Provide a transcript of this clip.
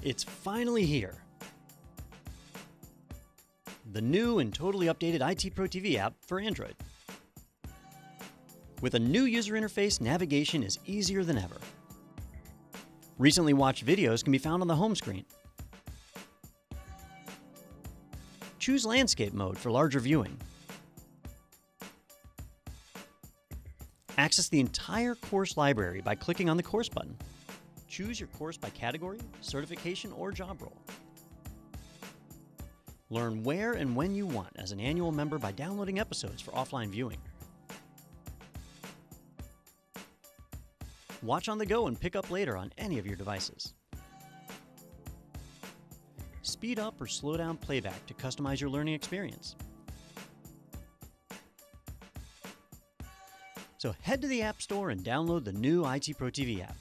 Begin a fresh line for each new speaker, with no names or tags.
It's finally here. The new and totally updated ITProTV app for Android. With a new user interface, navigation is easier than ever. Recently watched videos can be found on the home screen. Choose landscape mode for larger viewing. Access the entire course library by clicking on the course button. Choose your course by category, certification, or job role. Learn where and when you want as an annual member by downloading episodes for offline viewing. Watch on the go and pick up later on any of your devices. Speed up or slow down playback to customize your learning experience. So head to the App Store and download the new ITProTV app.